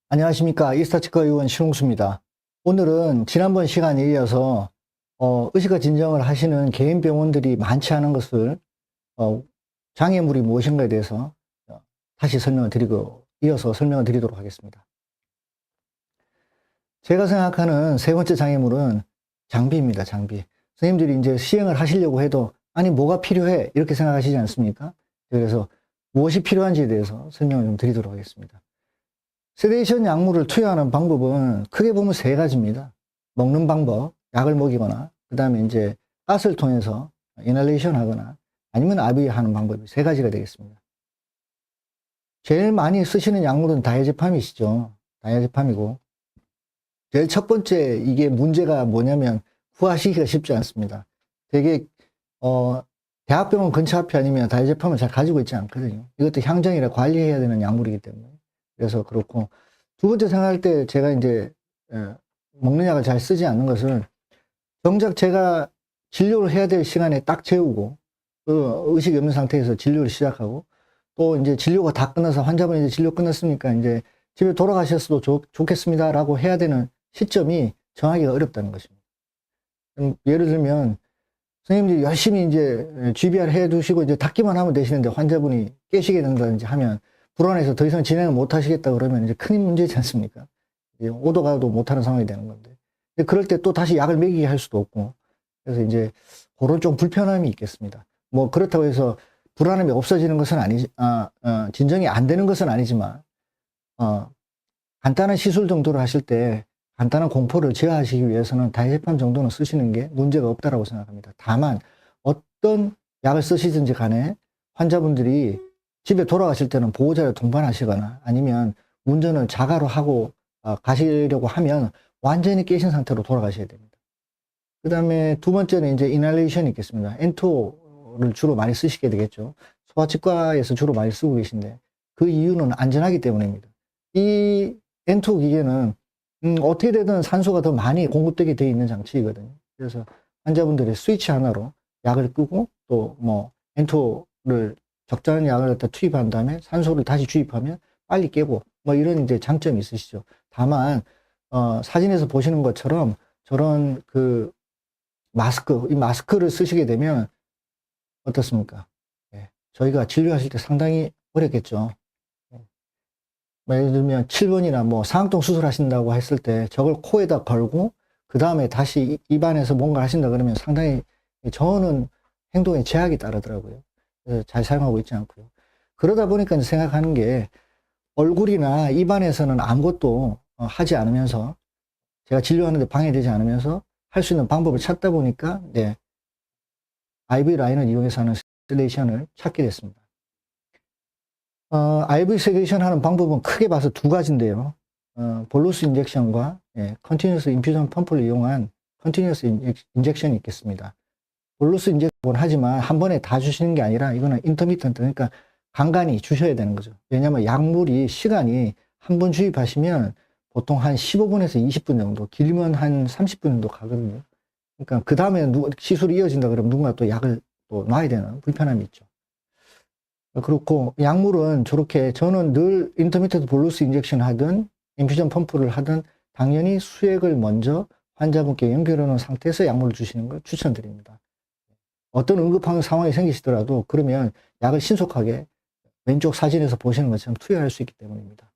안녕하십니까. 이스타치과 의원 신홍수입니다. 오늘은 지난번 시간에 이어서 의식과 진정을 하시는 개인 병원들이 많지 않은 것을 장애물이 무엇인가에 대해서 다시 이어서 설명을 드리도록 하겠습니다. 제가 생각하는 세 번째 장애물은 장비입니다. 장비. 선생님들이 이제 시행을 하시려고 해도 아니 뭐가 필요해 이렇게 생각하시지 않습니까? 그래서 무엇이 필요한지에 대해서 설명을 좀 드리도록 하겠습니다. 세데이션 약물을 투여하는 방법은 크게 보면 세 가지입니다. 먹는 방법, 약을 먹이거나, 그 다음에 이제 가스를 통해서 이널레이션 하거나, 아니면 IV 하는 방법이 세 가지가 되겠습니다. 제일 많이 쓰시는 약물은 다이아제팜이시죠. 다이아제팜이고, 제일 첫 번째 이게 문제가 뭐냐면 후하시기가 쉽지 않습니다. 되게, 대학병원 근처 앞이 아니면 다이아제팜을 잘 가지고 있지 않거든요. 이것도 향정이라 관리해야 되는 약물이기 때문에. 그래서 그렇고, 두 번째 생각할 때 제가 이제 먹는 약을 잘 쓰지 않는 것은 정작 제가 진료를 해야 될 시간에 딱 재우고 의식이 없는 상태에서 진료를 시작하고 또 이제 진료가 다 끝나서 환자분이 이제 진료 끝났으니까 이제 집에 돌아가셨어도 좋겠습니다라고 해야 되는 시점이 정하기가 어렵다는 것입니다. 예를 들면 선생님들이 열심히 이제 GBR 해 두시고 이제 닫기만 하면 되시는데 환자분이 깨시게 된다든지 하면 불안해서 더 이상 진행을 못 하시겠다 그러면 이제 큰 문제지 않습니까? 오도 가도 못하는 상황이 되는 건데. 그럴 때 또 다시 약을 먹이게 할 수도 없고. 그래서 이제 그런 좀 불편함이 있겠습니다. 뭐 그렇다고 해서 불안함이 없어지는 것은 진정이 안 되는 것은 아니지만, 간단한 시술 정도를 하실 때 간단한 공포를 제어하시기 위해서는 다이아제팜 정도는 쓰시는 게 문제가 없다라고 생각합니다. 다만 어떤 약을 쓰시든지 간에 환자분들이 집에 돌아가실 때는 보호자를 동반하시거나 아니면 운전을 자가로 하고 가시려고 하면 완전히 깨신 상태로 돌아가셔야 됩니다. 그 다음에 두 번째는 이제 이널레이션이 있겠습니다. 엔토를 주로 많이 쓰시게 되겠죠. 소아치과에서 주로 많이 쓰고 계신데 그 이유는 안전하기 때문입니다. 이 엔토 기계는 어떻게 되든 산소가 더 많이 공급되게 되어 있는 장치이거든요. 그래서 환자분들이 스위치 하나로 약을 끄고 또 뭐 엔토를 적절한 약을 갖다 투입한 다음에 산소를 다시 주입하면 빨리 깨고 뭐 이런 이제 장점이 있으시죠. 다만 사진에서 보시는 것처럼 저런 그 이 마스크를 쓰시게 되면 어떻습니까? 예, 저희가 진료하실 때 상당히 어렵겠죠. 예를 들면 7번이나 뭐 상악동 수술하신다고 했을 때 저걸 코에다 걸고 그 다음에 다시 입안에서 뭔가 하신다 그러면 상당히 저는 행동에 제약이 따르더라고요. 그래서 잘 사용하고 있지 않고요. 그러다 보니까 생각하는 게 얼굴이나 입안에서는 아무것도 하지 않으면서 제가 진료하는데 방해되지 않으면서 할 수 있는 방법을 찾다 보니까 IV 라인을 이용해서 하는 세데이션을 찾게 됐습니다. IV 세데이션 하는 방법은 크게 봐서 두 가지인데요. 볼루스 인젝션과 컨티뉴어스 인퓨전 펌프를 이용한 컨티뉴어스 인젝션이 있겠습니다. 볼루스 인젝션은 하지만 한 번에 다 주시는 게 아니라 이거는 인터미턴트, 그러니까 간간히 주셔야 되는 거죠. 왜냐하면 약물이 시간이 한 번 주입하시면 보통 한 15분에서 20분 정도, 길면 한 30분 정도 가거든요. 그러니까 그 다음에 시술이 이어진다 그러면 누군가 또 약을 또 놔야 되는 불편함이 있죠. 그렇고 약물은 저렇게 저는 늘 인터미턴트 볼루스 인젝션 하든 인퓨전 펌프를 하든 당연히 수액을 먼저 환자분께 연결해 놓은 상태에서 약물을 주시는 걸 추천드립니다. 어떤 응급한 상황이 생기시더라도 그러면 약을 신속하게 왼쪽 사진에서 보시는 것처럼 투여할 수 있기 때문입니다.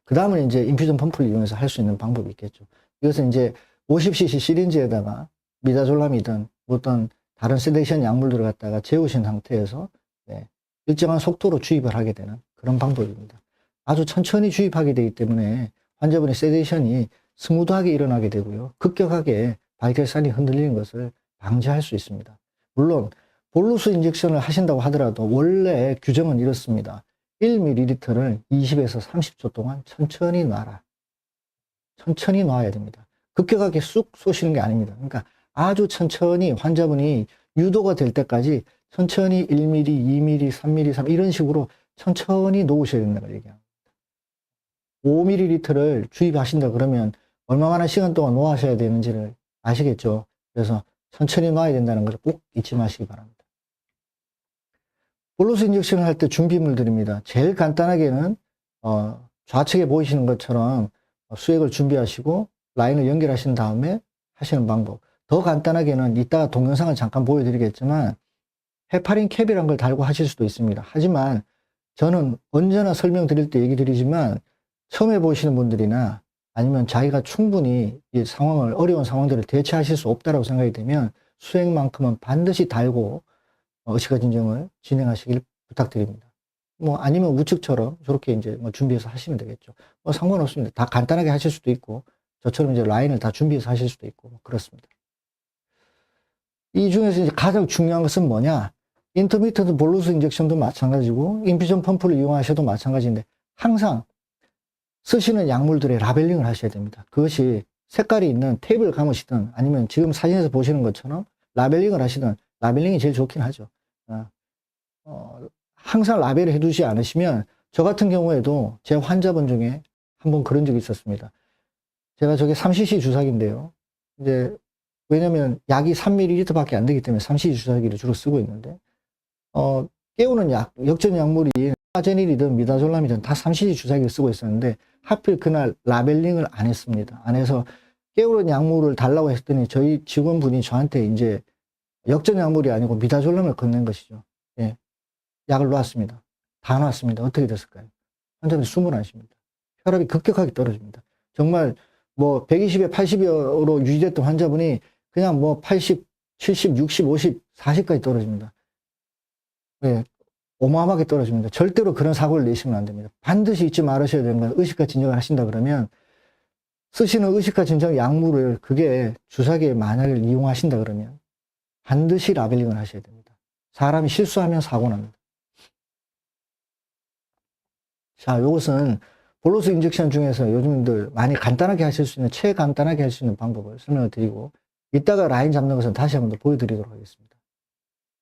그 다음은 이제 인퓨전 펌프를 이용해서 할 수 있는 방법이 있겠죠. 이것은 이제 50cc 시린지에다가 미다졸람이든 어떤 다른 세데이션 약물들을 갖다가 재우신 상태에서 일정한 속도로 주입을 하게 되는 그런 방법입니다. 아주 천천히 주입하게 되기 때문에 환자분의 세데이션이 스무드하게 일어나게 되고요. 급격하게 발결산이 흔들리는 것을 방지할 수 있습니다. 물론 볼루스 인젝션을 하신다고 하더라도 원래 규정은 이렇습니다. 1ml를 20에서 30초 동안 천천히 놔라. 천천히 놔야 됩니다. 급격하게 쑥 쏘시는 게 아닙니다. 그러니까 아주 천천히 환자분이 유도가 될 때까지 천천히 1mm, 2mm, 3mm, 3 이런 식으로 천천히 놓으셔야 된다는 걸 얘기합니다. 5ml를 주입하신다 그러면 얼마나 시간 동안 놓아셔야 되는지를 아시겠죠? 그래서 천천히 놔야 된다는 것을 꼭 잊지 마시기 바랍니다. 볼루스 인젝션을 할 때 준비물들입니다. 제일 간단하게는 좌측에 보이시는 것처럼 수액을 준비하시고 라인을 연결하신 다음에 하시는 방법. 더 간단하게는 이따가 동영상을 잠깐 보여드리겠지만 헤파린 캡이라는 걸 달고 하실 수도 있습니다. 하지만 저는 언제나 설명드릴 때 얘기 드리지만 처음 해보시는 분들이나 아니면 자기가 충분히 이 상황을, 어려운 상황들을 대처하실 수 없다고 생각이 되면 수액만큼은 반드시 달고 의식화 진정을 진행하시길 부탁드립니다. 뭐 아니면 우측처럼 저렇게 이제 뭐 준비해서 하시면 되겠죠. 뭐 상관없습니다. 다 간단하게 하실 수도 있고 저처럼 이제 라인을 다 준비해서 하실 수도 있고 뭐 그렇습니다. 이 중에서 이제 가장 중요한 것은 뭐냐? 인터미턴트 볼루스 인젝션도 마찬가지고 인퓨전 펌프를 이용하셔도 마찬가지인데 항상 쓰시는 약물들의 라벨링을 하셔야 됩니다. 그것이 색깔이 있는 테이프를 감으시든 아니면 지금 사진에서 보시는 것처럼 라벨링을 하시든 라벨링이 제일 좋긴 하죠. 항상 라벨을 해두지 않으시면 저 같은 경우에도 제 환자분 중에 한번 그런 적이 있었습니다. 제가 저게 3cc 주사기인데요. 이제 왜냐면 약이 3ml 밖에 안 되기 때문에 3cc 주사기를 주로 쓰고 있는데 깨우는 약, 역전 약물이 파제닐이든 미다졸람이든 다 3cc 주사기를 쓰고 있었는데 하필 그날 라벨링을 안 했습니다. 안 해서 깨우는 약물을 달라고 했더니 저희 직원분이 저한테 이제 역전 약물이 아니고 미다졸람을 건넨 것이죠. 예. 약을 놨습니다. 다 놨습니다. 어떻게 됐을까요? 환자분이 숨을 안 쉽니다. 혈압이 급격하게 떨어집니다. 정말 뭐 120에 80여로 유지됐던 환자분이 그냥 뭐 80, 70, 60, 50, 40까지 떨어집니다. 예. 어마어마하게 떨어집니다. 절대로 그런 사고를 내시면 안 됩니다. 반드시 잊지 말으셔야 되는 건 의식화 진정을 하신다 그러면 쓰시는 의식화 진정 약물을 그게 주사기에 만약에 이용하신다 그러면 반드시 라벨링을 하셔야 됩니다. 사람이 실수하면 사고 납니다. 자, 이것은 볼루스 인젝션 중에서 요즘들 많이 간단하게 하실 수 있는, 최간단하게 할 수 있는 방법을 설명을 드리고 이따가 라인 잡는 것은 다시 한번 더 보여드리도록 하겠습니다.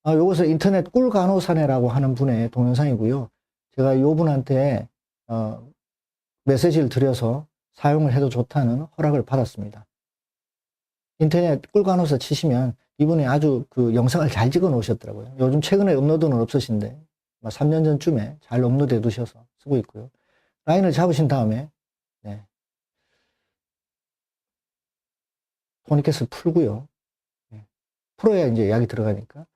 요것은 인터넷 꿀간호사네라고 하는 분의 동영상이고요. 제가 이 분한테 메시지를 드려서 사용을 해도 좋다는 허락을 받았습니다. 인터넷 꿀간호사 치시면 이분이 아주 그 영상을 잘 찍어 놓으셨더라고요. 요즘 최근에 업로드는 없으신데 3년 전쯤에 잘 업로드해 두셔서 쓰고 있고요. 라인을 잡으신 다음에 네. 토니켓을 풀고요. 네. 풀어야 이제 약이 들어가니까.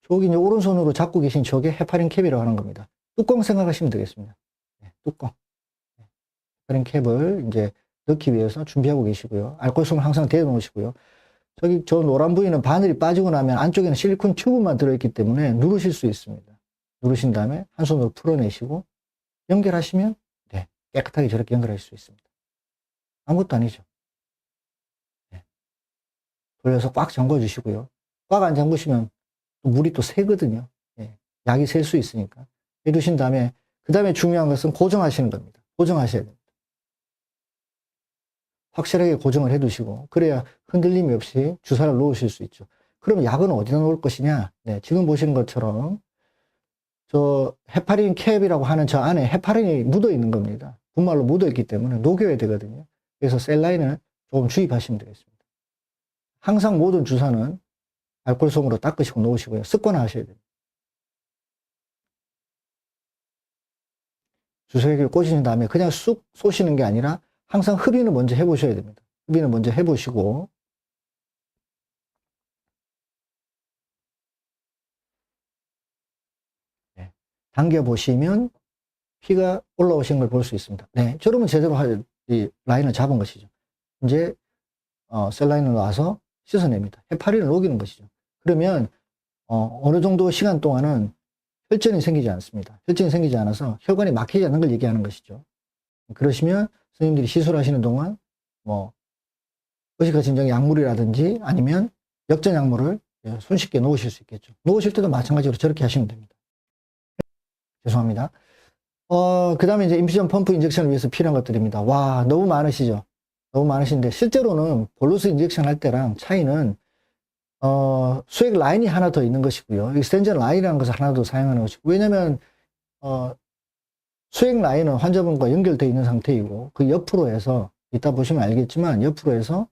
저기 이제 오른손으로 잡고 계신 저게 헤파린 캡이라고 하는 겁니다. 뚜껑 생각하시면 되겠습니다. 네, 뚜껑. 헤파린 캡을 이제 넣기 위해서 준비하고 계시고요. 알코올솜을 항상 대어 놓으시고요. 저기 저 노란 부위는 바늘이 빠지고 나면 안쪽에는 실리콘 튜브만 들어있기 때문에 누르실 수 있습니다. 누르신 다음에 한 손으로 풀어내시고 연결하시면 네, 깨끗하게 저렇게 연결할 수 있습니다. 아무것도 아니죠. 네. 돌려서 꽉 잠궈 주시고요. 꽉 안 잠그시면 물이 또 새거든요. 예, 약이 셀 수 있으니까. 해두신 다음에, 그 다음에 중요한 것은 고정하시는 겁니다. 고정하셔야 됩니다. 확실하게 고정을 해두시고, 그래야 흔들림이 없이 주사를 놓으실 수 있죠. 그럼 약은 어디다 놓을 것이냐? 네, 지금 보시는 것처럼, 저 헤파린 캡이라고 하는 저 안에 헤파린이 묻어 있는 겁니다. 분말로 묻어 있기 때문에 녹여야 되거든요. 그래서 셀라인을 조금 주입하시면 되겠습니다. 항상 모든 주사는 알코올솜으로 닦으시고 놓으시고요. 습관화하셔야 됩니다. 주사기를 꽂으신 다음에 그냥 쑥 쏘시는 게 아니라 항상 흡인을 먼저 해보셔야 됩니다. 흡인을 먼저 해보시고 네. 당겨보시면 피가 올라오신 걸 볼 수 있습니다. 네, 저러면 제대로 이 라인을 잡은 것이죠. 이제 셀라인을 놔서 씻어냅니다. 헤파린을 녹이는 것이죠. 그러면 어느 정도 시간 동안은 혈전이 생기지 않습니다. 혈전이 생기지 않아서 혈관이 막히지 않는 걸 얘기하는 것이죠. 그러시면 선생님들이 시술하시는 동안 뭐 의식화 진정 약물이라든지 아니면 역전 약물을 손쉽게 놓으실 수 있겠죠. 놓으실 때도 마찬가지로 저렇게 하시면 됩니다. 죄송합니다. 그 다음에 이제 인퓨전 펌프 인젝션을 위해서 필요한 것들입니다. 와, 너무 많으시죠? 너무 많으신데 실제로는 볼루스 인젝션 할 때랑 차이는 수액 라인이 하나 더 있는 것이고요. 익스텐전 라인이라는 것을 하나 더 사용하는 것이고, 왜냐면 수액 라인은 환자분과 연결되어 있는 상태이고 그 옆으로 해서 이따 보시면 알겠지만 옆으로 해서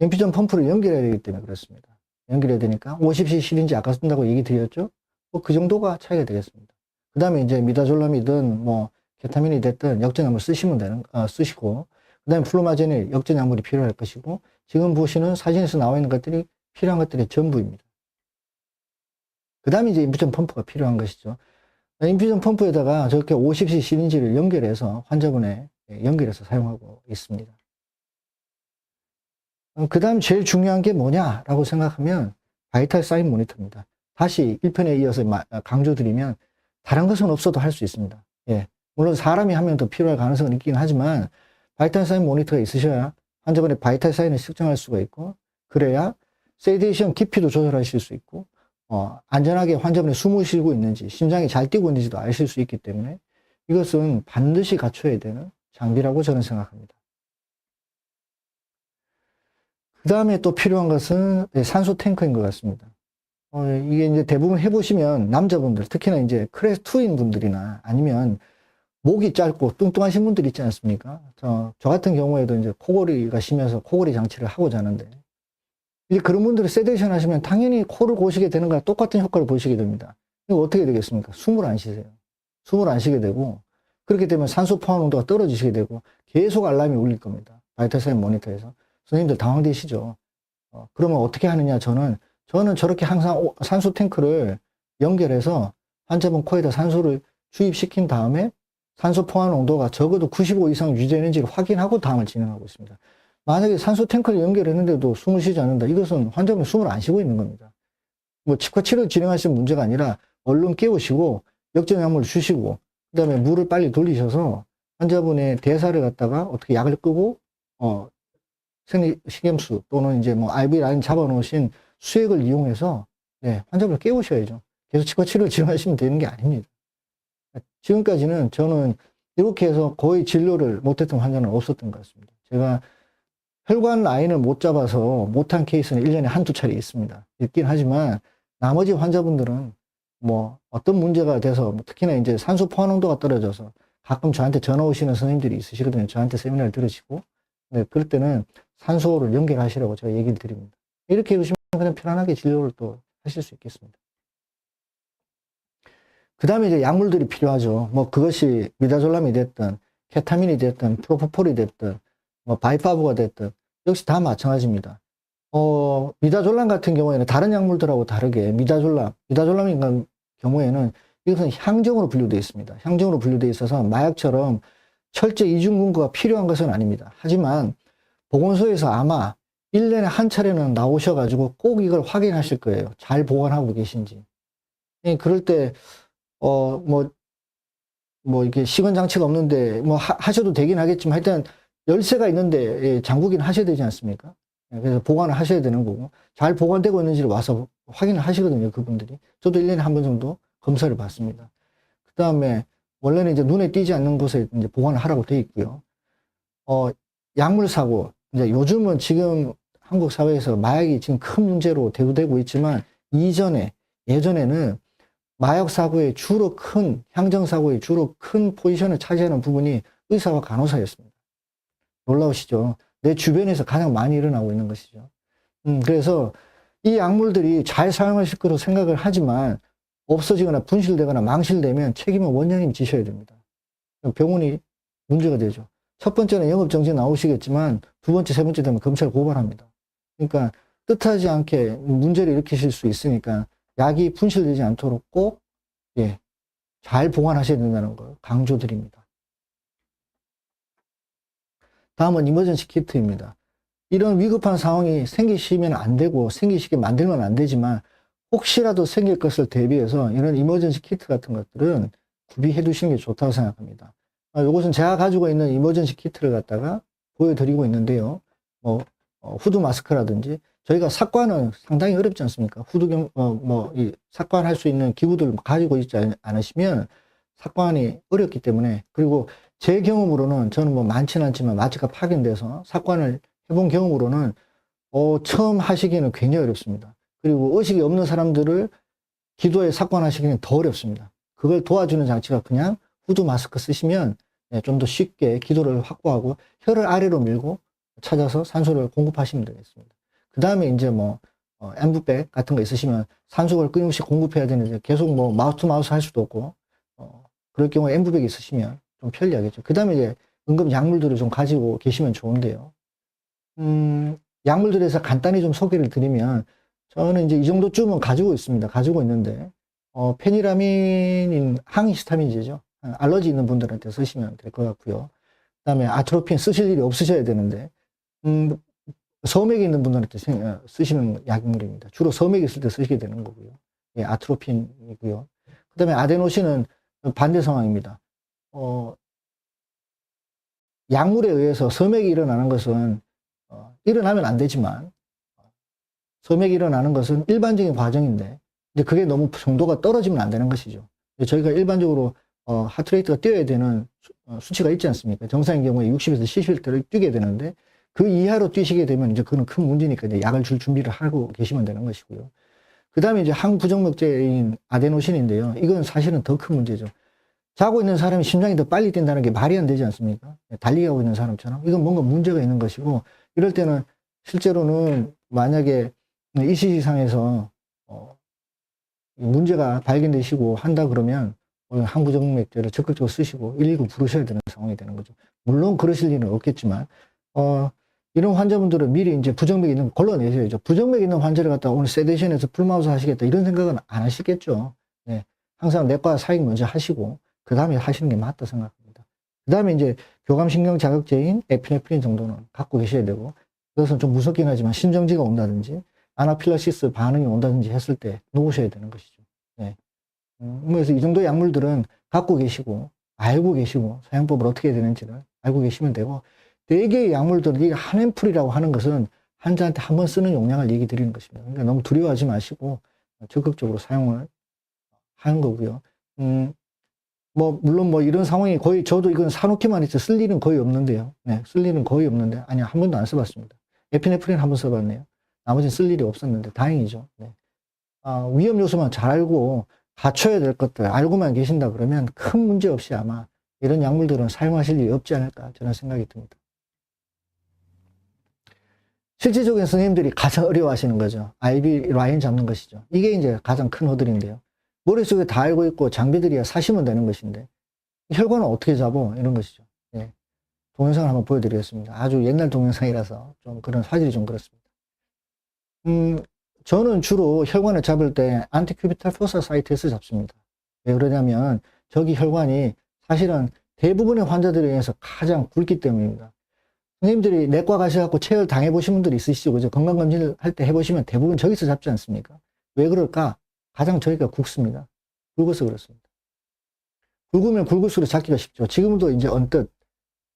인퓨전 펌프를 연결해야 되기 때문에 그렇습니다. 연결해야 되니까 50cc인지 아까 쓴다고 얘기 드렸죠? 뭐 그 정도가 차이가 되겠습니다. 그 다음에 이제 미다졸람이든 뭐 케타민이 됐든 역전약물 쓰시고 그 다음에 플루마제닐 역전약물이 필요할 것이고 지금 보시는 사진에서 나와 있는 것들이 필요한 것들의 전부입니다. 그 다음에 이제 인퓨전 펌프가 필요한 것이죠. 인퓨전 펌프에다가 저렇게 50cc 시린지를 연결해서 환자분에 연결해서 사용하고 있습니다. 그 다음 제일 중요한 게 뭐냐라고 생각하면 바이탈 사인 모니터입니다. 다시 1편에 이어서 강조드리면 다른 것은 없어도 할 수 있습니다. 예. 물론 사람이 하면 더 필요할 가능성은 있긴 하지만 바이탈 사인 모니터가 있으셔야 환자분의 바이탈 사인을 측정할 수가 있고 그래야 세디에이션 깊이도 조절하실 수 있고 안전하게 환자분이 숨을 쉬고 있는지 심장이 잘 뛰고 있는지도 아실 수 있기 때문에 이것은 반드시 갖춰야 되는 장비라고 저는 생각합니다. 그 다음에 또 필요한 것은 산소 탱커인 것 같습니다. 이게 이제 대부분 해보시면 남자분들, 특히나 이제 클래스 2인 분들이나 아니면 목이 짧고 뚱뚱하신 분들 있지 않습니까? 저 같은 경우에도 이제 코골이가 심해서 코골이 장치를 하고 자는데, 이제 그런 분들이 세데이션 하시면 당연히 코를 고시게 되는 거랑 똑같은 효과를 보시게 됩니다. 이거 어떻게 되겠습니까? 숨을 안 쉬세요. 숨을 안 쉬게 되고, 그렇게 되면 산소 포화 농도가 떨어지시게 되고, 계속 알람이 울릴 겁니다. 바이탈 사인 모니터에서. 선생님들 당황되시죠? 그러면 어떻게 하느냐? 저는 저렇게 항상 산소 탱크를 연결해서 환자분 코에다 산소를 주입시킨 다음에 산소 포화 농도가 적어도 95 이상 유지되는지를 확인하고 다음을 진행하고 있습니다. 만약에 산소 탱크를 연결했는데도 숨을 쉬지 않는다. 이것은 환자분이 숨을 안 쉬고 있는 겁니다. 뭐 치과 치료 진행하시는 문제가 아니라 얼른 깨우시고 역전약물을 주시고 그다음에 물을 빨리 돌리셔서 환자분의 대사를 갖다가 어떻게 약을 끄고 생리식염수 또는 이제 뭐 IV 라인 잡아놓으신 수액을 이용해서 환자분을 깨우셔야죠. 계속 치과 치료를 진행하시면 되는 게 아닙니다. 지금까지는 저는 이렇게 해서 거의 진료를 못했던 환자는 없었던 것 같습니다. 제가 혈관 라인을 못 잡아서 못한 케이스는 1년에 한두 차례 있습니다. 있긴 하지만 나머지 환자분들은 뭐 어떤 문제가 돼서 특히나 이제 산소 포화 농도가 떨어져서 가끔 저한테 전화 오시는 선생님들이 있으시거든요. 저한테 세미나를 들으시고. 네, 그럴 때는 산소를 연결하시라고 제가 얘기를 드립니다. 이렇게 해주시면 그냥 편안하게 진료를 또 하실 수 있겠습니다. 그 다음에 이제 약물들이 필요하죠. 뭐 그것이 미다졸람이 됐든, 케타민이 됐든, 프로포폴이 됐든, 뭐 바이파브가 됐든, 역시 다 마찬가지입니다. 미다졸람 같은 경우에는 다른 약물들하고 다르게 미다졸람인 경우에는 이것은 향정으로 분류되어 있습니다. 향정으로 분류되어 있어서 마약처럼 철저 이중 근거가 필요한 것은 아닙니다. 하지만 보건소에서 아마 1년에 한 차례는 나오셔가지고 꼭 이걸 확인하실 거예요. 잘 보관하고 계신지. 그럴 때, 이렇게 시건 장치가 없는데, 하셔도 되긴 하겠지만, 하여튼, 열쇠가 있는데, 잠그긴 하셔야 되지 않습니까? 그래서 보관을 하셔야 되는 거고, 잘 보관되고 있는지를 와서 확인을 하시거든요, 그분들이. 저도 1년에 한 번 정도 검사를 받습니다. 그 다음에, 원래는 이제 눈에 띄지 않는 곳에 이제 보관을 하라고 되어 있고요. 약물 사고, 이제 요즘은 지금 한국 사회에서 마약이 지금 큰 문제로 대두되고 있지만, 예전에는 마약 사고의 향정 사고의 주로 큰 포지션을 차지하는 부분이 의사와 간호사였습니다. 놀라우시죠? 내 주변에서 가장 많이 일어나고 있는 것이죠. 그래서 이 약물들이 잘 사용하실 거로 생각을 하지만 없어지거나 분실되거나 망실되면 책임은 원장님이 지셔야 됩니다. 병원이 문제가 되죠. 첫 번째는 영업정지 나오시겠지만 두 번째, 세 번째 되면 검찰 고발합니다. 그러니까 뜻하지 않게 문제를 일으키실 수 있으니까 약이 분실되지 않도록 꼭 잘 보관하셔야 된다는 걸 강조드립니다. 다음은 이머전시 키트입니다. 이런 위급한 상황이 생기시면 안 되고 생기시게 만들면 안 되지만 혹시라도 생길 것을 대비해서 이런 이머전시 키트 같은 것들은 구비해 두시는 게 좋다고 생각합니다. 이것은 제가 가지고 있는 이머전시 키트를 갖다가 보여드리고 있는데요. 후드 마스크라든지 저희가 삭관은 상당히 어렵지 않습니까? 이 삭관할 수 있는 기구들 가지고 있지 않으시면 삭관이 어렵기 때문에, 그리고 제 경험으로는 저는 뭐 많지는 않지만 마취가 파견돼서 삭관을 해본 경험으로는 처음 하시기에는 굉장히 어렵습니다. 그리고 의식이 없는 사람들을 기도에 삭관하시기는 더 어렵습니다. 그걸 도와주는 장치가 그냥 후드 마스크 쓰시면 좀 더 쉽게 기도를 확보하고 혀를 아래로 밀고 찾아서 산소를 공급하시면 되겠습니다. 그 다음에 이제 뭐 엠브백 같은 거 있으시면 산소를 끊임없이 공급해야 되는데 계속 뭐 마우스 투 마우스 할 수도 없고 그럴 경우에 엠브백이 있으시면 좀 편리하겠죠. 그 다음에 이제 응급 약물들을 좀 가지고 계시면 좋은데요. 약물들에서 간단히 좀 소개를 드리면 저는 이제 이 정도쯤은 가지고 있습니다. 가지고 있는데 페니라민인 항히스타민제죠. 알러지 있는 분들한테 쓰시면 될 것 같고요. 그 다음에 아트로핀 쓰실 일이 없으셔야 되는데 서맥이 있는 분들한테 쓰시는 약물입니다. 주로 서맥이 있을 때 쓰시게 되는 거고요. 예, 아트로핀이고요. 그 다음에 아데노신은 반대 상황입니다. 약물에 의해서 서맥이 일어나는 것은 일어나면 안 되지만 서맥이 일어나는 것은 일반적인 과정인데 이제 그게 너무 정도가 떨어지면 안 되는 것이죠. 저희가 일반적으로 하트레이트가 뛰어야 되는 수치가 있지 않습니까? 정상인 경우에 60에서 70를 뛰게 되는데 그 이하로 뛰시게 되면 이제 그건 큰 문제니까 이제 약을 줄 준비를 하고 계시면 되는 것이고요. 그 다음에 이제 항부정맥제인 아데노신인데요. 이건 사실은 더 큰 문제죠. 자고 있는 사람이 심장이 더 빨리 뛴다는 게 말이 안 되지 않습니까? 달리기 하고 있는 사람처럼. 이건 뭔가 문제가 있는 것이고, 이럴 때는 실제로는 만약에 이시시상에서 문제가 발견되시고 한다 그러면 항부정맥제를 적극적으로 쓰시고 119 부르셔야 되는 상황이 되는 거죠. 물론 그러실 일은 없겠지만 이런 환자분들은 미리 이제 부정맥이 있는 거 걸러내셔야죠. 부정맥이 있는 환자를 갖다가 오늘 세데이션에서 풀마우스 하시겠다 이런 생각은 안 하시겠죠. 네. 항상 내과 사익 먼저 하시고 그 다음에 하시는 게 맞다 생각합니다. 그 다음에 이제 교감신경 자극제인 에피네프린 정도는 갖고 계셔야 되고 그것은 좀 무섭긴 하지만 심정지가 온다든지 아나필락시스 반응이 온다든지 했을 때 놓으셔야 되는 것이죠. 네. 그래서 이 정도 약물들은 갖고 계시고 알고 계시고 사용법을 어떻게 해야 되는지를 알고 계시면 되고 대개의 약물들이 한앰플이라고 하는 것은 환자한테 한 번 쓰는 용량을 얘기 드리는 것입니다. 그러니까 너무 두려워하지 마시고 적극적으로 사용을 하는 거고요. 물론 이런 상황이 거의 저도 이건 사놓기만 했죠. 쓸 일은 거의 없는데요. 네, 쓸 일은 거의 없는데 아니 한 번도 안 써봤습니다. 에피네프린 한 번 써봤네요. 나머지는 쓸 일이 없었는데 다행이죠. 네. 위험 요소만 잘 알고 갖춰야 될 것들 알고만 계신다 그러면 큰 문제 없이 아마 이런 약물들은 사용하실 일이 없지 않을까 저는 생각이 듭니다. 실질적인 선생님들이 가장 어려워하시는 거죠. IV 라인 잡는 것이죠. 이게 이제 가장 큰 허들인데요. 머릿속에 다 알고 있고 장비들이야 사시면 되는 것인데 혈관은 어떻게 잡어? 이런 것이죠. 예. 동영상을 한번 보여드리겠습니다. 아주 옛날 동영상이라서 좀 그런 화질이 좀 그렇습니다. 저는 주로 혈관을 잡을 때 안티큐비탈 포사 사이트에서 잡습니다. 왜 그러냐면 저기 혈관이 사실은 대부분의 환자들에 의해서 가장 굵기 때문입니다. 선생님들이 내과 가셔갖고 체열 당해보신 분들이 있으시죠. 그죠? 건강검진을 할 때 해보시면 대부분 저기서 잡지 않습니까? 왜 그럴까? 가장 저희가 굵습니다. 굵어서 그렇습니다. 굵으면 굵을수록 잡기가 쉽죠. 지금도 이제 언뜻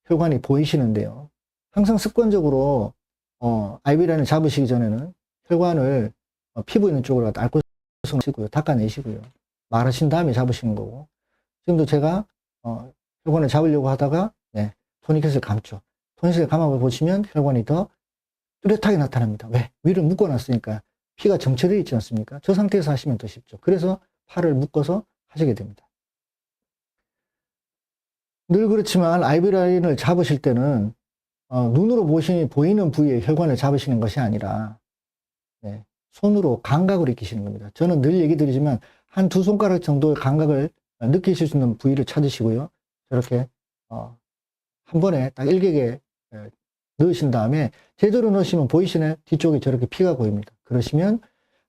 혈관이 보이시는데요. 항상 습관적으로 IV라인을 잡으시기 전에는 혈관을 피부 있는 쪽으로 갖다 알코올성 쓰고요. 닦아내시고요. 말하신 다음에 잡으시는 거고. 지금도 제가 혈관을 잡으려고 하다가 토니켓을 감죠. 토니켓을 감아 보시면 혈관이 더 뚜렷하게 나타납니다. 왜? 위를 묶어놨으니까 피가 정체되어 있지 않습니까? 저 상태에서 하시면 더 쉽죠. 그래서 팔을 묶어서 하시게 됩니다. 늘 그렇지만 IV라인을 잡으실 때는 눈으로 보이는 부위의 혈관을 잡으시는 것이 아니라 손으로 감각으로 익히시는 겁니다. 저는 늘 얘기 드리지만 한 두 손가락 정도의 감각을 느끼실 수 있는 부위를 찾으시고요. 저렇게 한 번에 딱 일격에 넣으신 다음에 제대로 넣으시면 보이시네? 뒤쪽에 저렇게 피가 보입니다. 그러시면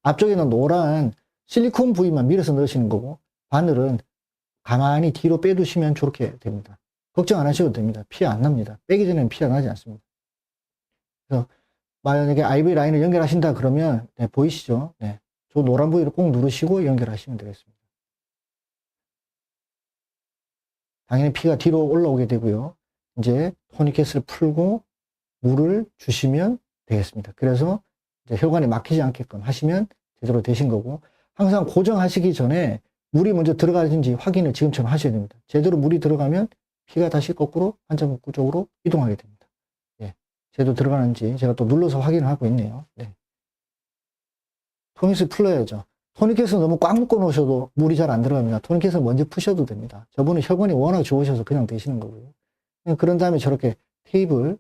앞쪽에는 노란 실리콘 부위만 밀어서 넣으시는 거고 바늘은 가만히 뒤로 빼두시면 저렇게 됩니다. 걱정 안 하셔도 됩니다. 피 안 납니다. 빼기 전에는 피가 나지 않습니다. 그래서 만약에 IV 라인을 연결하신다 그러면 보이시죠? 저 노란 부위를 꼭 누르시고 연결하시면 되겠습니다. 당연히 피가 뒤로 올라오게 되고요. 이제 토니켓을 풀고 물을 주시면 되겠습니다. 그래서 이제 혈관이 막히지 않게끔 하시면 제대로 되신 거고 항상 고정하시기 전에 물이 먼저 들어가는지 확인을 지금처럼 하셔야 됩니다. 제대로 물이 들어가면 피가 다시 거꾸로 환자분 쪽으로 이동하게 됩니다. 제대로 들어가는지 제가 또 눌러서 확인을 하고 있네요. 토니켓을 풀어야죠. 토니켓을 너무 꽉 묶어 놓으셔도 물이 잘 안 들어갑니다. 토니켓을 먼저 푸셔도 됩니다. 저분은 혈관이 워낙 좋으셔서 그냥 되시는 거고요. 그런 다음에 저렇게 테이블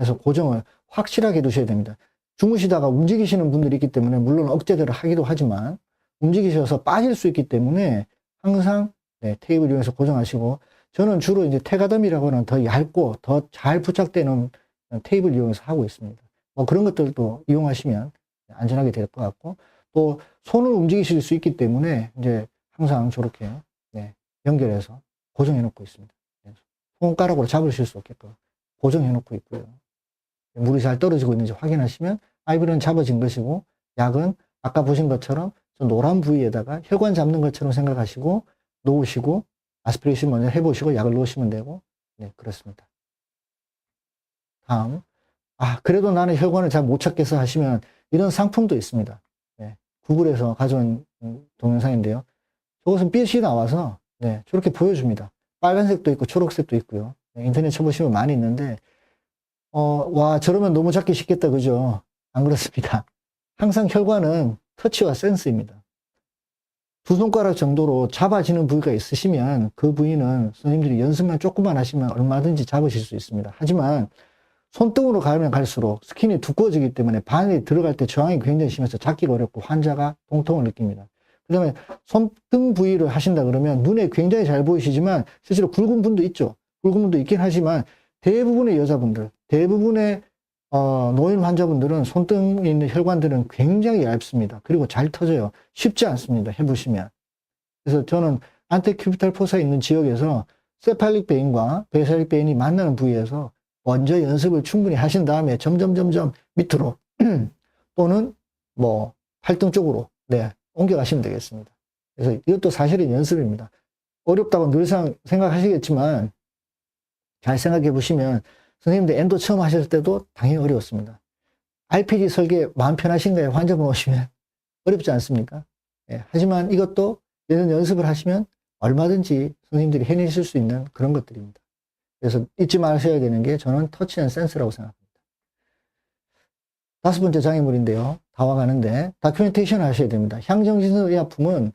해서 고정을 확실하게 해두셔야 됩니다. 주무시다가 움직이시는 분들이 있기 때문에 물론 억제대로 하기도 하지만 움직이셔서 빠질 수 있기 때문에 항상 테이블 이용해서 고정하시고, 저는 주로 이제 태가덤이라고 하는 더 얇고 더 잘 부착되는 테이블 이용해서 하고 있습니다. 뭐 그런 것들도 이용하시면 안전하게 될 것 같고, 또 손을 움직이실 수 있기 때문에 이제 항상 저렇게 연결해서 고정해 놓고 있습니다. 손가락으로 잡으실 수 없게끔 고정해 놓고 있고요. 물이 잘 떨어지고 있는지 확인하시면 아이비는 잡아진 것이고, 약은 아까 보신 것처럼 저 노란 부위에다가 혈관 잡는 것처럼 생각하시고 놓으시고 아스피레이션 먼저 해보시고 약을 넣으시면 되고, 그렇습니다. 다음, 그래도 나는 혈관을 잘 못 찾겠어 하시면 이런 상품도 있습니다. 구글에서 가져온 동영상인데요. 저것은 빛이 나와서 저렇게 보여줍니다. 빨간색도 있고 초록색도 있고요. 인터넷 쳐보시면 많이 있는데, 와, 저러면 너무 찾기 쉽겠다, 그죠? 안 그렇습니다. 항상 혈관은 터치와 센스입니다. 두 손가락 정도로 잡아지는 부위가 있으시면 그 부위는 선생님들이 연습만 조금만 하시면 얼마든지 잡으실 수 있습니다. 하지만 손등으로 가면 갈수록 스킨이 두꺼워지기 때문에 바늘이 들어갈 때 저항이 굉장히 심해서 잡기가 어렵고 환자가 통통을 느낍니다. 그 다음에 손등 부위를 하신다 그러면 눈에 굉장히 잘 보이시지만 실제로 굵은 분도 있죠. 굵은 분도 있긴 하지만 대부분의 여자분들, 대부분의 노인 환자분들은 손등에 있는 혈관들은 굉장히 얇습니다. 그리고 잘 터져요. 쉽지 않습니다. 해보시면. 그래서 저는 안테큐비탈 포사에 있는 지역에서 세팔릭 베인과 베살릭 베인이 만나는 부위에서 먼저 연습을 충분히 하신 다음에 점점 밑으로 또는 뭐 팔등 쪽으로 옮겨가시면 되겠습니다. 그래서 이것도 사실은 연습입니다. 어렵다고 늘상 생각하시겠지만 잘 생각해 보시면 선생님들 엔도 처음 하실 때도 당연히 어려웠습니다. RPD 설계 마음 편하신가요? 환자분 오시면 어렵지 않습니까? 하지만 이것도 이런 연습을 하시면 얼마든지 선생님들이 해내실 수 있는 그런 것들입니다. 그래서 잊지 마셔야 되는 게 저는 터치 앤 센스라고 생각합니다. 다섯 번째 장애물인데요. 다 와가는데 다큐멘테이션 하셔야 됩니다. 향정신성 의약품은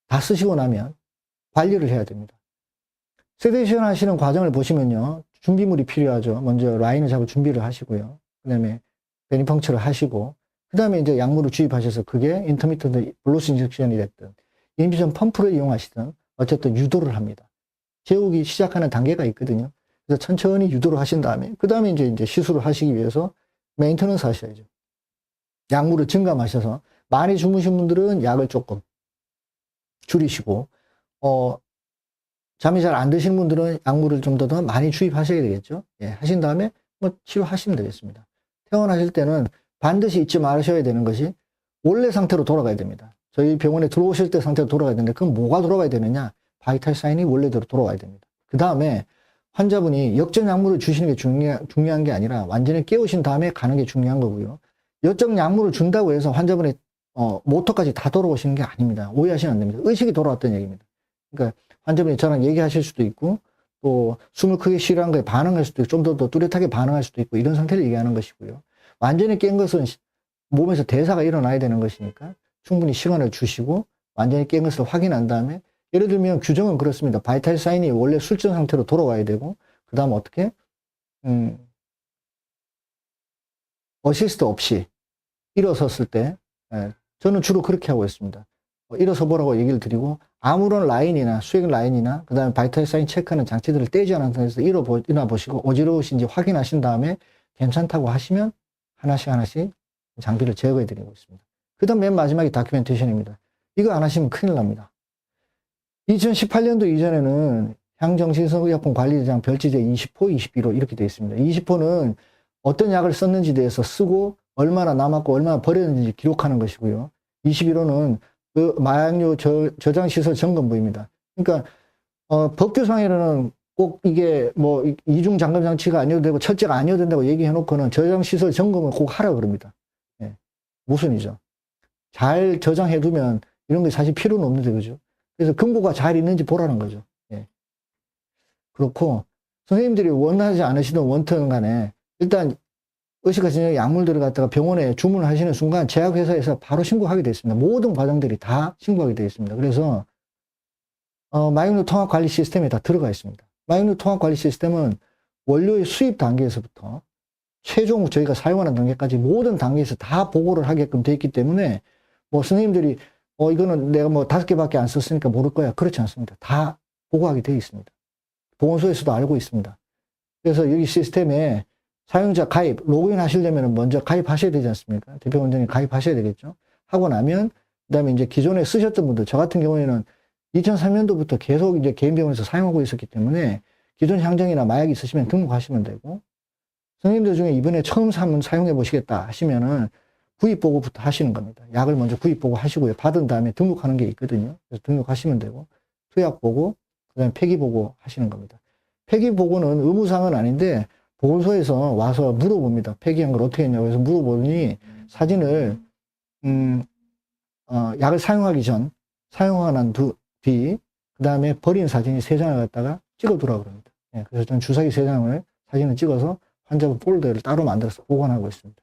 다 쓰시고 나면 관리를 해야 됩니다. 세데이션 하시는 과정을 보시면요. 준비물이 필요하죠. 먼저 라인을 잡을 준비를 하시고요. 그 다음에 베니펑처를 하시고, 그 다음에 이제 약물을 주입하셔서 그게 인터미턴트 블루스 인젝션이 됐든 인비전 펌프를 이용하시든 어쨌든 유도를 합니다. 재우기 시작하는 단계가 있거든요. 그래서 천천히 유도를 하신 다음에 그 다음에 이제 시술을 하시기 위해서 메인터넌스 하셔야죠. 약물을 증감하셔서 많이 주무신 분들은 약을 조금 줄이시고, 잠이 잘 안 드시는 분들은 약물을 좀 더 많이 주입하셔야 되겠죠. 하신 다음에 뭐 치료하시면 되겠습니다. 퇴원하실 때는 반드시 잊지 마셔야 되는 것이 원래 상태로 돌아가야 됩니다. 저희 병원에 들어오실 때 상태로 돌아가야 되는데 그럼 뭐가 돌아가야 되느냐? 바이탈 사인이 원래대로 돌아가야 됩니다. 그 다음에 환자분이 역적 약물을 주시는 게 중요한 게 아니라 완전히 깨우신 다음에 가는 게 중요한 거고요. 역적 약물을 준다고 해서 환자분의 모터까지 다 돌아오시는 게 아닙니다. 오해하시면 안 됩니다. 의식이 돌아왔다는 얘기입니다. 그러니까 환자분이 저랑 얘기하실 수도 있고, 또 숨을 크게 쉬라는 거에 반응할 수도 있고, 좀 더 뚜렷하게 반응할 수도 있고, 이런 상태를 얘기하는 것이고요. 완전히 깬 것은 몸에서 대사가 일어나야 되는 것이니까 충분히 시간을 주시고 완전히 깬 것을 확인한 다음에, 예를 들면 규정은 그렇습니다. 바이탈 사인이 원래 술전 상태로 돌아와야 되고, 그 다음 어떻게 어시스트 없이 일어섰을 때, 저는 주로 그렇게 하고 있습니다. 일어서 보라고 얘기를 드리고, 아무런 라인이나 수액 라인이나 그 다음에 바이탈 사인 체크하는 장치들을 떼지 않은 상태에서 일어나 보시고 어지러우신지 확인하신 다음에 괜찮다고 하시면 하나씩 장비를 제거해 드리고 있습니다. 그 다음 맨 마지막이 다큐멘테이션입니다. 이거 안 하시면 큰일 납니다. 2018년도 이전에는 향정신성의약품 관리대장 별지제 20호, 21호 이렇게 되어 있습니다. 20호는 어떤 약을 썼는지 대해서 쓰고 얼마나 남았고 얼마나 버렸는지 기록하는 것이고요. 21호는 그 마약류 저장시설 점검부입니다. 그러니까 법규상에는 꼭 이게 뭐 이중 잠금 장치가 아니어도 되고 철제가 아니어도 된다고 얘기해 놓고는 저장시설 점검을 꼭 하라고 그럽니다. 모순이죠. 잘 저장해 두면 이런 게 사실 필요는 없는데, 그죠? 그래서 금고가 잘 있는지 보라는 거죠. 그렇고 선생님들이 원하지 않으시든 원튼 간에 일단 의식과신경 약물들을 갖다가 병원에 주문을 하시는 순간 제약회사에서 바로 신고하게 되어 있습니다. 모든 과정들이 다 신고하게 되어 있습니다. 그래서 마약류 통합관리 시스템에 다 들어가 있습니다. 마약류 통합관리 시스템은 원료의 수입 단계에서부터 최종 저희가 사용하는 단계까지 모든 단계에서 다 보고를 하게끔 되어 있기 때문에 뭐 선생님들이 이거는 내가 뭐 5개밖에 안 썼으니까 모를 거야. 그렇지 않습니다. 다 보고하게 되어 있습니다. 보건소에서도 알고 있습니다. 그래서 여기 시스템에 사용자 가입, 로그인 하시려면 먼저 가입하셔야 되지 않습니까? 대표원장님 가입하셔야 되겠죠. 하고 나면, 그 다음에 이제 기존에 쓰셨던 분들, 저 같은 경우에는 2003년도부터 계속 이제 개인병원에서 사용하고 있었기 때문에 기존 향정이나 마약이 있으시면 등록하시면 되고, 선생님들 중에 이번에 처음 한번 사용해 보시겠다 하시면은 구입보고부터 하시는 겁니다. 약을 먼저 구입보고 하시고요. 받은 다음에 등록하는 게 있거든요. 그래서 등록하시면 되고, 투약보고, 그 다음에 폐기보고 하시는 겁니다. 폐기보고는 의무사항은 아닌데, 보건소에서 와서 물어봅니다. 폐기한 걸 어떻게 했냐고 해서 물어보니 사진을 약을 사용하기 전, 사용하고 난 뒤, 그 다음에 버린 사진이 3장을 갖다가 찍어두라고 그럽니다. 예, 그래서 저는 주사기 3장을 사진을 찍어서 환자분 폴더를 따로 만들어서 보관하고 있습니다.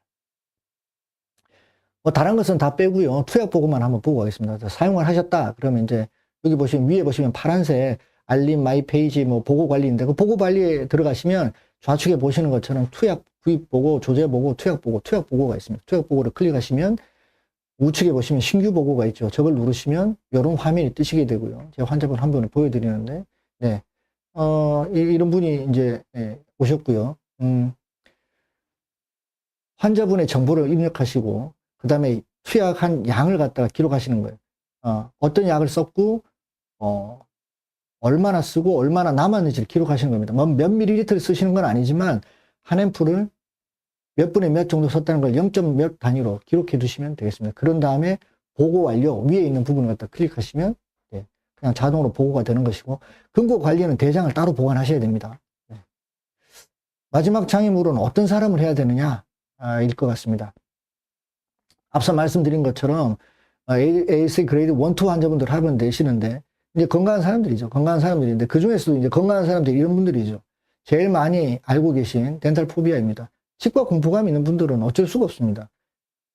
뭐 다른 것은 다 빼고요. 투약 보고만 한번 보고 가겠습니다. 사용을 하셨다. 그러면 이제 여기 보시면 위에 보시면 파란색 알림 마이 페이지 뭐 보고 관리인데 그 보고 관리에 들어가시면 좌측에 보시는 것처럼 투약 구입 보고, 조제 보고, 투약 보고, 투약 보고가 있습니다. 투약 보고를 클릭하시면 우측에 보시면 신규 보고가 있죠. 저걸 누르시면 이런 화면이 뜨시게 되고요. 제가 환자분 한 분을 보여드리는데, 네, 이런 분이 이제 오셨고요. 환자분의 정보를 입력하시고, 그 다음에 투약한 양을 갖다가 기록하시는 거예요. 어떤 약을 썼고, 얼마나 쓰고 얼마나 남았는지를 기록하시는 겁니다. 뭐 몇 밀리리터를 쓰시는 건 아니지만 한 앰플을 몇 분에 몇 정도 썼다는 걸 0점 몇 단위로 기록해 두시면 되겠습니다. 그런 다음에 보고 완료 위에 있는 부분을 갖다 클릭하시면 그냥 자동으로 보고가 되는 것이고 근고 관리는 대장을 따로 보관하셔야 됩니다. 마지막 장애물은 어떤 사람을 해야 되느냐 일 것 같습니다. 앞서 말씀드린 것처럼 ASA 그레이드 1, 2 환자분들 합은 되시는데 이제 건강한 사람들이죠. 건강한 사람들인데 그 중에서도 이제 건강한 사람들이 이런 분들이죠. 제일 많이 알고 계신 덴탈 포비아입니다. 치과 공포감 있는 분들은 어쩔 수가 없습니다.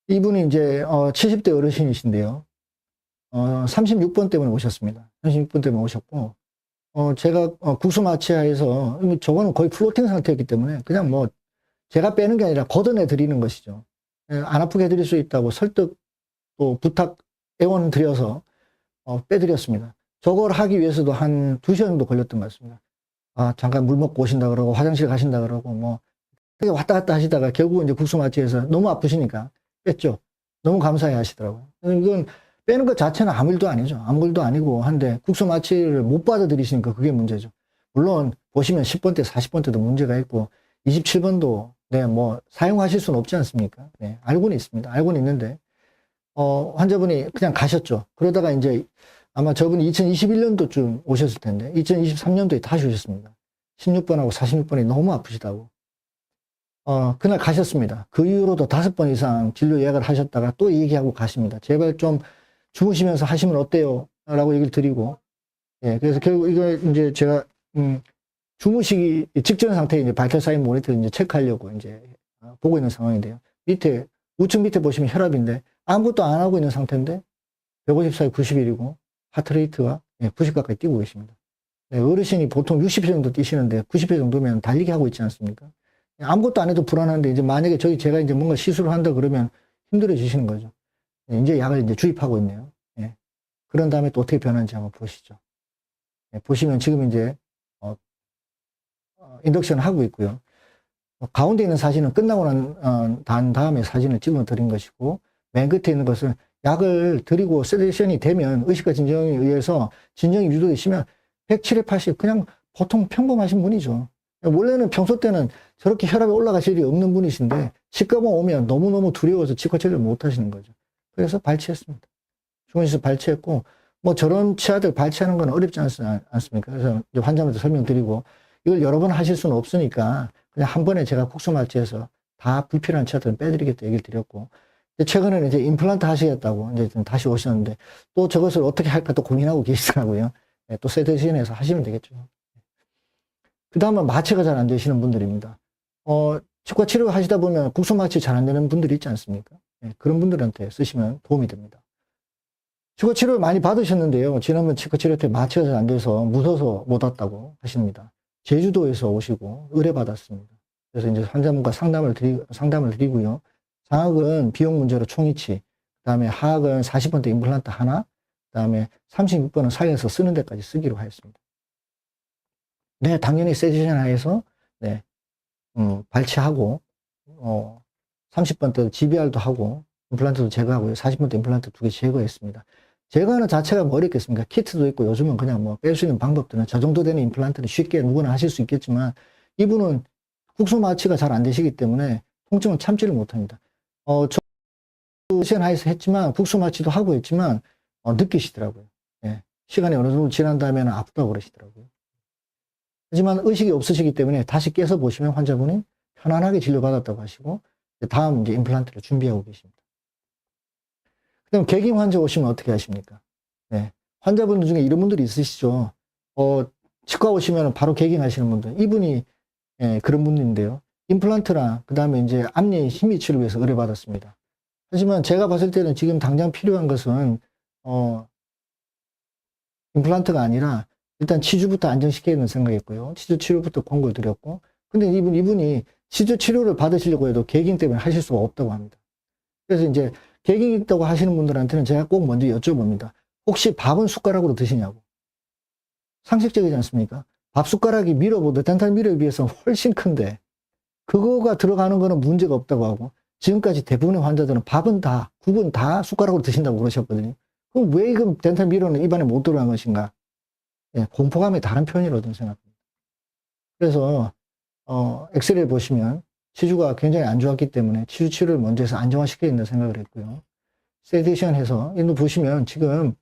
이분이 이제 70대 어르신이신데요. 36번 때문에 오셨습니다. 36번 때문에 오셨고 제가 국소마취하에서 저거는 거의 플로팅 상태였기 때문에 그냥 뭐 제가 빼는 게 아니라 걷어내 드리는 것이죠. 안 아프게 해드릴 수 있다고 설득 또 부탁 애원 드려서 빼드렸습니다. 저걸 하기 위해서도 한 2시간 정도 걸렸던 것 같습니다. 잠깐 물 먹고 오신다 그러고 화장실 가신다 그러고 뭐 왔다 갔다 하시다가 결국은 이제 국소마취에서 너무 아프시니까 뺐죠. 너무 감사해 하시더라고요. 이건 빼는 것 자체는 아무 일도 아니죠. 아무 일도 아니고 한데 국소마취를 못 받아들이시니까 그게 문제죠. 물론 보시면 10번 때 40번 때도 문제가 있고 27번도 뭐 사용하실 수는 없지 않습니까? 네, 알고는 있습니다. 알고는 있는데 환자분이 그냥 가셨죠. 그러다가 이제 아마 저분이 2021년도쯤 오셨을 텐데 2023년도에 다시 오셨습니다. 16번하고 46번이 너무 아프시다고. 그날 가셨습니다. 그 이후로도 5번 이상 진료 예약을 하셨다가 또 얘기하고 가십니다. 제발 좀 주무시면서 하시면 어때요? 라고 얘기를 드리고, 예, 그래서 결국 이거 이제 제가, 주무시기 직전 상태에 이제 바이탈 사인 모니터를 이제 체크하려고 이제 보고 있는 상황인데요. 밑에, 우측 밑에 보시면 혈압인데 아무것도 안 하고 있는 상태인데 154에 90일이고 하트레이트가 90 가까이 뛰고 계십니다. 네, 어르신이 보통 60회 정도 뛰시는데 90회 정도면 달리기 하고 있지 않습니까? 아무것도 안 해도 불안한데 이제 만약에 제가 이제 뭔가 시술을 한다 그러면 힘들어지시는 거죠. 이제 약을 이제 주입하고 있네요. 예. 그런 다음에 또 어떻게 변하는지 한번 보시죠. 예, 보시면 지금 이제 인덕션 하고 있고요. 가운데 있는 사진은 끝나고 난 다음에 사진을 찍어 드린 것이고 맨 끝에 있는 것은 약을 드리고 세데이션이 되면 의식과 진정에 의해서 진정이 유도되시면 107에 80 그냥 보통 평범하신 분이죠. 원래는 평소 때는 저렇게 혈압이 올라가실 일이 없는 분이신데 치과만 오면 너무너무 두려워서 치과 처리를 못 하시는 거죠. 그래서 발치했습니다. 중원에서 발치했고 뭐 저런 치아들 발치하는 건 어렵지 않습니까? 그래서 이제 환자분들 설명드리고 이걸 여러 번 하실 수는 없으니까 그냥 한 번에 제가 국소마취해서 다 불필요한 치아들은 빼드리겠다 얘기를 드렸고 최근에는 이제 임플란트 하시겠다고 이제 좀 다시 오셨는데 또 저것을 어떻게 할까 또 고민하고 계시더라고요. 네, 또 세대시인에서 하시면 되겠죠. 그 다음은 마취가 잘 안 되시는 분들입니다. 치과 치료 하시다 보면 국소마취 잘 안 되는 분들이 있지 않습니까? 예, 그런 분들한테 쓰시면 도움이 됩니다. 치과 치료를 많이 받으셨는데요. 지난번 치과 치료 때 마취가 잘 안 돼서 무서워서 못 왔다고 하십니다. 제주도에서 오시고 의뢰받았습니다. 그래서 이제 환자분과 상담을 드리고요. 상악은 비용 문제로 총이치, 그 다음에 하악은 40번대 임플란트 하나, 그 다음에 36번은 살려서 쓰는 데까지 쓰기로 하였습니다. 네, 당연히 세지션 하에서, 네, 발치하고, 30번대 GBR도 하고, 임플란트도 제거하고요. 40번대 임플란트 2개 제거했습니다. 제거하는 자체가 뭐 어렵겠습니까? 키트도 있고 요즘은 그냥 뭐 뺄 수 있는 방법들은 저 정도 되는 임플란트는 쉽게 누구나 하실 수 있겠지만 이분은 국소 마취가 잘 안 되시기 때문에 통증을 참지를 못합니다. 저 세션 하에서 했지만 국소 마취도 하고 했지만 느끼시더라고요. 예. 시간이 어느 정도 지난 다음에는 아프다고 그러시더라고요. 하지만 의식이 없으시기 때문에 다시 깨서 보시면 환자분이 편안하게 진료받았다고 하시고 다음 이제 임플란트를 준비하고 계십니다. 그럼 개ging 환자 오시면 어떻게 하십니까? 네. 환자분들 중에 이런 분들이 있으시죠. 치과 오시면 바로 개ging 하시는 분들. 이분이, 예, 그런 분인데요. 임플란트랑, 그 다음에 이제 앞니 심미 치료를 위해서 의뢰받았습니다. 하지만 제가 봤을 때는 지금 당장 필요한 것은, 임플란트가 아니라 일단 치주부터 안정시켜야 되는 생각이었고요. 치주 치료부터 권고를 드렸고. 근데 이분이 치주 치료를 받으시려고 해도 개ging 때문에 하실 수가 없다고 합니다. 그래서 이제 개ging 있다고 하시는 분들한테는 제가 꼭 먼저 여쭤봅니다. 혹시 밥은 숟가락으로 드시냐고. 상식적이지 않습니까? 밥 숟가락이 미러보다 덴탈 미러에 비해서 훨씬 큰데 그거가 들어가는 거는 문제가 없다고 하고 지금까지 대부분의 환자들은 밥은 다, 국은 다 숟가락으로 드신다고 그러셨거든요. 그럼 왜 이건 덴탈 미러는 입안에 못 들어간 것인가? 예, 공포감의 다른 표현이라고 생각합니다. 그래서 엑스레이를 보시면 치주가 굉장히 안 좋았기 때문에 치주 치료를 먼저 해서 안정화시켜야 된다고 생각을 했고요. 세디션 해서, 이거 보시면 지금,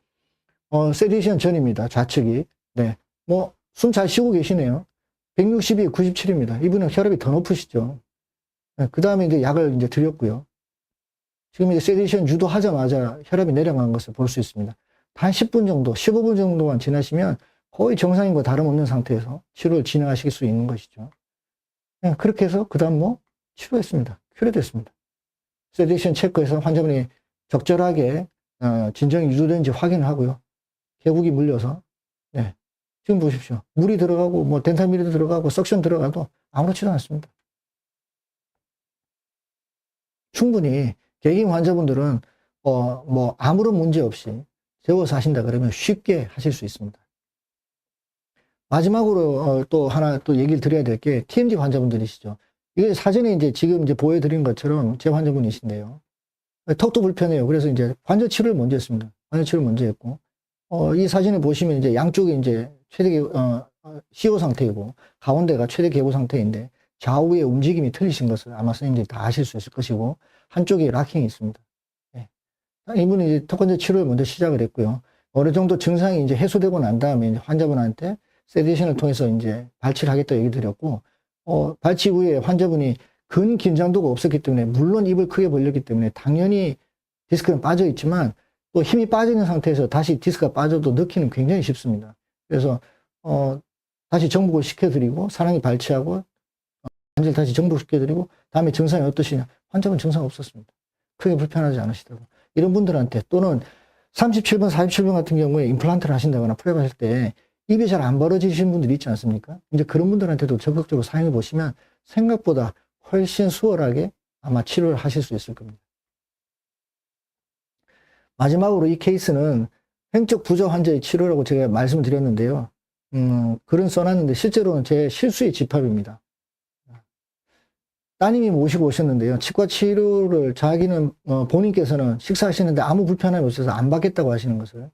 세디션 전입니다. 좌측이. 네. 뭐, 숨 잘 쉬고 계시네요. 162, 97입니다. 이분은 혈압이 더 높으시죠. 네, 그 다음에 이제 약을 이제 드렸고요. 지금 이제 세디션 유도하자마자 혈압이 내려간 것을 볼 수 있습니다. 단 10분 정도, 15분 정도만 지나시면 거의 정상인과 다름없는 상태에서 치료를 진행하실 수 있는 것이죠. 네, 그렇게 해서 그 다음 뭐 치료했습니다. 큐레됐습니다. 세디션 체크해서 환자분이 적절하게 진정이 유도되는지 확인을 하고요. 개국이 물려서, 네, 지금 보십시오. 물이 들어가고 뭐 덴탈밀도 들어가고 석션 들어가도 아무렇지도 않습니다. 충분히 개ging 환자분들은 뭐 아무런 문제 없이 재워서 하신다 그러면 쉽게 하실 수 있습니다. 마지막으로 또 하나 또 얘기를 드려야 될 게 TMD 환자분들이시죠. 이게 사전에 이제 지금 이제 보여드린 것처럼 제 환자분이신데요. 턱도 불편해요. 그래서 이제 관절 치료를 먼저 했습니다. 관절 치료를 먼저 했고, 이 사진을 보시면 이제 양쪽이 이제 최대 시호 상태이고, 가운데가 최대 개보 상태인데, 좌우의 움직임이 틀리신 것을 아마 선생님들이 다 아실 수 있을 것이고, 한쪽에 락킹이 있습니다. 네. 이분이 이제 턱관절 치료를 먼저 시작을 했고요. 어느 정도 증상이 이제 해소되고 난 다음에 이제 환자분한테 세디션을 통해서 이제 발치를 하겠다 얘기 드렸고, 발치 후에 환자분이 근 긴장도가 없었기 때문에, 물론 입을 크게 벌렸기 때문에 당연히 디스크는 빠져 있지만 또 힘이 빠져 있는 상태에서 다시 디스크가 빠져도 넣기는 굉장히 쉽습니다. 그래서 다시 정복을 시켜드리고 사랑이 발치하고 관절 다시 정복시켜드리고 다음에 증상이 어떠시냐? 환자분 증상 없었습니다. 크게 불편하지 않으시더라고요. 이런 분들한테 또는 37번, 47번 같은 경우에 임플란트를 하신다거나 프랩 하실 때 입이 잘 안 벌어지시는 분들이 있지 않습니까? 이제 그런 분들한테도 적극적으로 사용해 보시면 생각보다 훨씬 수월하게 아마 치료를 하실 수 있을 겁니다. 마지막으로 이 케이스는 횡적 부조 환자의 치료라고 제가 말씀을 드렸는데요. 글은 써놨는데 실제로는 제 실수의 집합입니다. 따님이 모시고 오셨는데요. 치과 치료를 자기는 본인께서는 식사하시는데 아무 불편함이 없어서 안 받겠다고 하시는 것을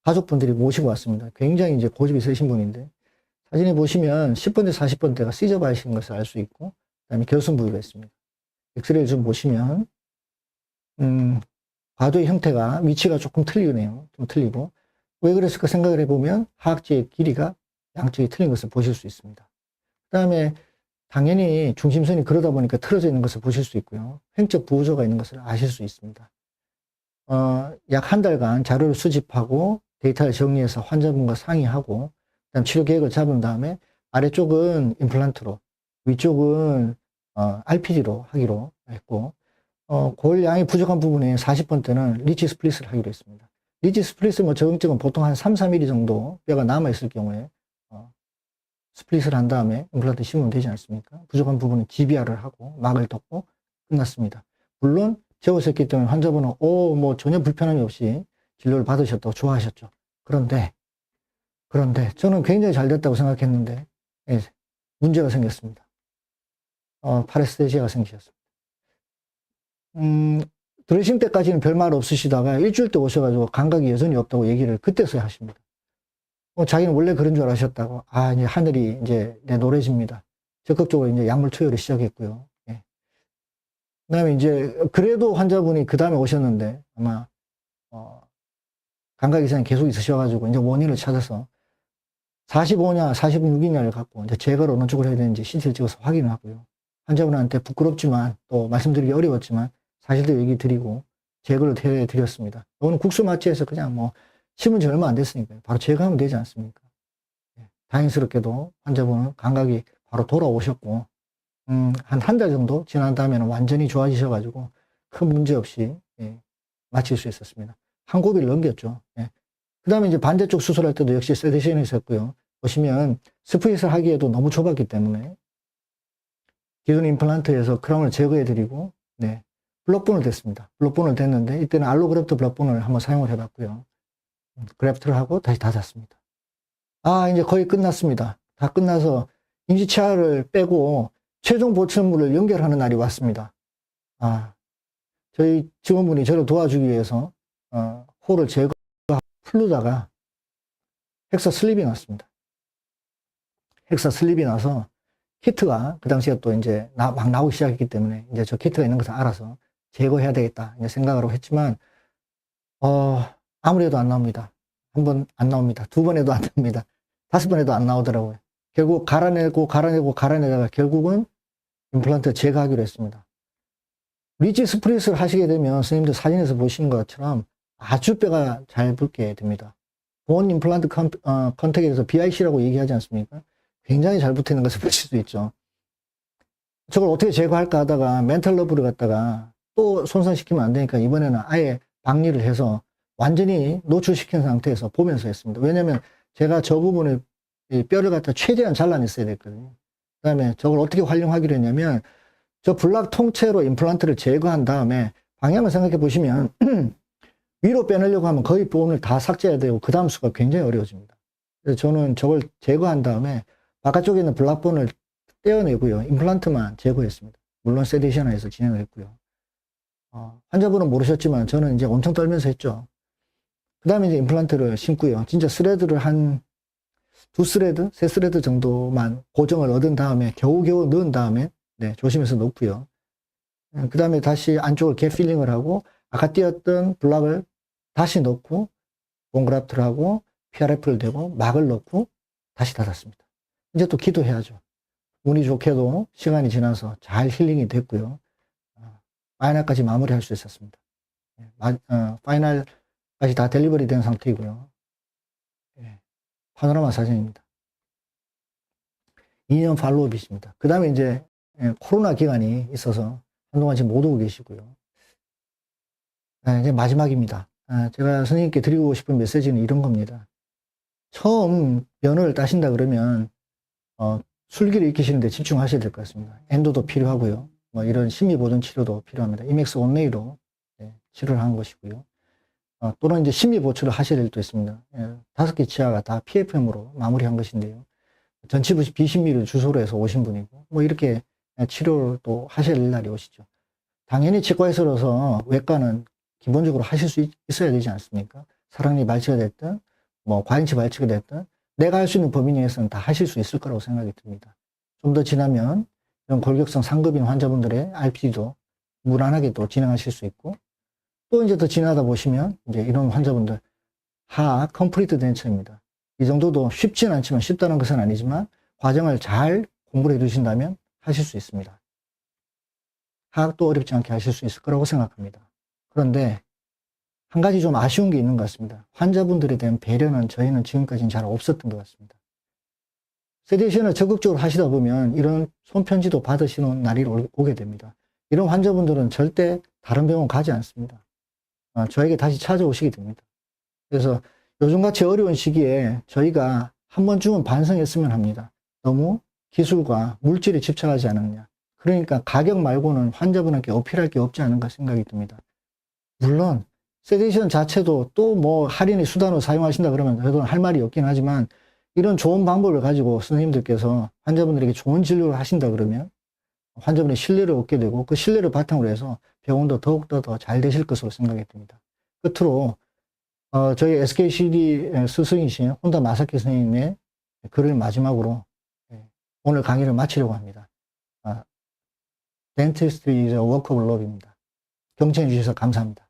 가족분들이 모시고 왔습니다. 굉장히 이제 고집이 세신 분인데 사진에 보시면 10번대, 40번대가 시저바이신 것을 알 수 있고 그다음에 결손 부위가 있습니다. 엑스레이를 좀 보시면 과도의 형태가 위치가 조금 틀리네요. 좀 틀리고 왜 그랬을까 생각을 해보면 하악지의 길이가 양쪽이 틀린 것을 보실 수 있습니다. 그 다음에 당연히 중심선이 그러다 보니까 틀어져 있는 것을 보실 수 있고요. 횡적 부호조가 있는 것을 아실 수 있습니다. 약 한 달간 자료를 수집하고 데이터를 정리해서 환자분과 상의하고 그다음 치료 계획을 잡은 다음에 아래쪽은 임플란트로 위쪽은 RPG로 하기로 했고, 골 양이 부족한 부분에 40번 때는 리치 스플릿을 하기로 했습니다. 리치 스플릿은 뭐 적응증은 보통 한 3, 4mm 정도 뼈가 남아있을 경우에, 스플릿을 한 다음에 임플란트 심으면 되지 않습니까? 부족한 부분은 GBR을 하고 막을 덮고 끝났습니다. 물론 재웠었기 때문에 환자분은 뭐 전혀 불편함이 없이 진료를 받으셨다고 좋아하셨죠. 그런데 저는 굉장히 잘 됐다고 생각했는데 문제가 생겼습니다. 파레스테시아가 생기셨습니다. 드레싱 때까지는 별말 없으시다가 일주일 때 오셔가지고 감각이 여전히 없다고 얘기를 그때서야 하십니다. 자기는 원래 그런 줄 아셨다고. 이제 하늘이 이제 노래집니다. 적극적으로 이제 약물 투여를 시작했고요. 예. 그 다음에 이제, 그래도 환자분이 그 다음에 오셨는데, 아마, 감각 이상이 계속 있으셔가지고, 이제 원인을 찾아서 45냐, 46이냐를 갖고 이제 제거를 어느 쪽으로 해야 되는지 CT를 찍어서 확인을 하고요. 환자분한테 부끄럽지만, 또 말씀드리기 어려웠지만, 사실대로 얘기 드리고, 제거를 해드렸습니다. 이거는 국수마취해서 그냥 뭐, 심은 지 얼마 안 됐으니까요. 바로 제거하면 되지 않습니까? 다행스럽게도 환자분은 감각이 바로 돌아오셨고, 한 달 정도 지난 다음에는 완전히 좋아지셔가지고, 큰 문제 없이, 마칠 수 있었습니다. 한 고비를 넘겼죠. 그 다음에 이제 반대쪽 수술할 때도 역시 세데이션이 있었고요. 보시면, 스프릿을 하기에도 너무 좁았기 때문에, 기존 임플란트에서 크라운을 제거해드리고, 블록본을 댔습니다. 블록본을 댔는데, 이때는 알로그래프트 블록본을 한번 사용을 해봤고요. 그래프트를 하고 다시 닫았습니다. 이제 거의 끝났습니다. 다 끝나서 임시치아를 빼고 최종 보철물을 연결하는 날이 왔습니다. 저희 직원분이 저를 도와주기 위해서 홀을 제거하고 풀르다가 헥사 슬립이 났습니다. 헥사 슬립이 나서 키트가 그 당시에 또 이제 막 나오기 시작했기 때문에 이제 저 키트가 있는 것을 알아서 제거해야 되겠다 이제 생각을 했지만 아무리 해도 안 나옵니다. 한 번 안 나옵니다. 두 번 해도 안 나옵니다. 5번 해도 안 나오더라고요. 결국 갈아내다가 결국은 임플란트 제거하기로 했습니다. 리치 스프릿을 하시게 되면 선생님들 사진에서 보시는 것처럼 아주 뼈가 잘 붙게 됩니다. 본 임플란트 컨택에서 BIC라고 얘기하지 않습니까? 굉장히 잘 붙어 있는 것을 보실 수 있죠. 저걸 어떻게 제거할까 하다가 멘탈 러브를 갖다가 또 손상시키면 안 되니까 이번에는 아예 박리를 해서 완전히 노출시킨 상태에서 보면서 했습니다. 왜냐면 제가 저 부분을 뼈를 갖다 최대한 잘라냈어야 됐거든요. 그 다음에 저걸 어떻게 활용하기로 했냐면 저 블락 통째로 임플란트를 제거한 다음에 방향을 생각해 보시면 위로 빼내려고 하면 거의 본을 다 삭제해야 되고 그 다음 수가 굉장히 어려워집니다. 그래서 저는 저걸 제거한 다음에 바깥쪽에 있는 블락본을 떼어내고요. 임플란트만 제거했습니다. 물론 세데이션에서 진행을 했고요. 환자분은 모르셨지만 저는 이제 엄청 떨면서 했죠. 그 다음에 이제 임플란트를 심고요. 진짜 스레드를 한 2스레드, 3스레드 정도만 고정을 얻은 다음에 겨우겨우 넣은 다음에 조심해서 넣고요. 그 다음에 다시 안쪽을 갭 필링을 하고 아까 띄었던 블락을 다시 넣고 본그라프트를 하고 PRF를 대고 막을 넣고 다시 닫았습니다. 이제 또 기도해야죠. 운이 좋게도 시간이 지나서 잘 힐링이 됐고요. 파이널까지 마무리할 수 있었습니다. 파이널까지 다 델리버리 된 상태이고요. 파노라마 사진입니다. 2년 팔로우업이십니다. 그 다음에 이제 코로나 기간이 있어서 한동안 지금 못 오고 계시고요. 이제 마지막입니다. 제가 선생님께 드리고 싶은 메시지는 이런 겁니다. 처음 면허를 따신다 그러면 술기를 익히시는데 집중하셔야 될 것 같습니다. 엔도도 필요하고요. 뭐 이런 심리보존 치료도 필요합니다. 이맥스 온레이로 치료를 하는 것이고요. 또는 이제 심리보충을 하셔야 될 때도 있습니다. 5개 치아가 다 PFM으로 마무리한 것인데요. 전치 비심리를 주소로 해서 오신 분이고, 뭐 이렇게 치료를 또 하셔야 될 날이 오시죠. 당연히 치과에서로서 외과는 기본적으로 하실 수 있어야 되지 않습니까? 사랑니 발치가 됐든, 뭐 과인치 발치가 됐든, 내가 할 수 있는 범위 내에서는 다 하실 수 있을 거라고 생각이 듭니다. 좀 더 지나면 이런 골격성 상급인 환자분들의 RP도 무난하게 또 진행하실 수 있고, 또 이제 더 지나다 보시면 이제 이런 환자분들 하악 컴플리트 덴처입니다. 이 정도도 쉽진 않지만 쉽다는 것은 아니지만 과정을 잘 공부를 해두신다면 하실 수 있습니다. 하악도 어렵지 않게 하실 수 있을 거라고 생각합니다. 그런데 한 가지 좀 아쉬운 게 있는 것 같습니다. 환자분들에 대한 배려는 저희는 지금까지는 잘 없었던 것 같습니다. 세데이션을 적극적으로 하시다 보면 이런 손편지도 받으시는 날이 오게 됩니다. 이런 환자분들은 절대 다른 병원 가지 않습니다. 저에게 다시 찾아오시게 됩니다. 그래서 요즘같이 어려운 시기에 저희가 한 번쯤은 반성했으면 합니다. 너무 기술과 물질에 집착하지 않았냐. 그러니까 가격 말고는 환자분에게 어필할 게 없지 않은가 생각이 듭니다. 물론 세데이션 자체도 또 뭐 할인의 수단으로 사용하신다 그러면 저도 할 말이 없긴 하지만 이런 좋은 방법을 가지고 선생님들께서 환자분들에게 좋은 진료를 하신다 그러면 환자분의 신뢰를 얻게 되고 그 신뢰를 바탕으로 해서 병원도 더욱더 더 잘 되실 것으로 생각이 듭니다. 끝으로 저희 SKCD 스승이신 혼다 마사키 선생님의 글을 마지막으로 오늘 강의를 마치려고 합니다. Dentistry is a work of love입니다. 경청해 주셔서 감사합니다.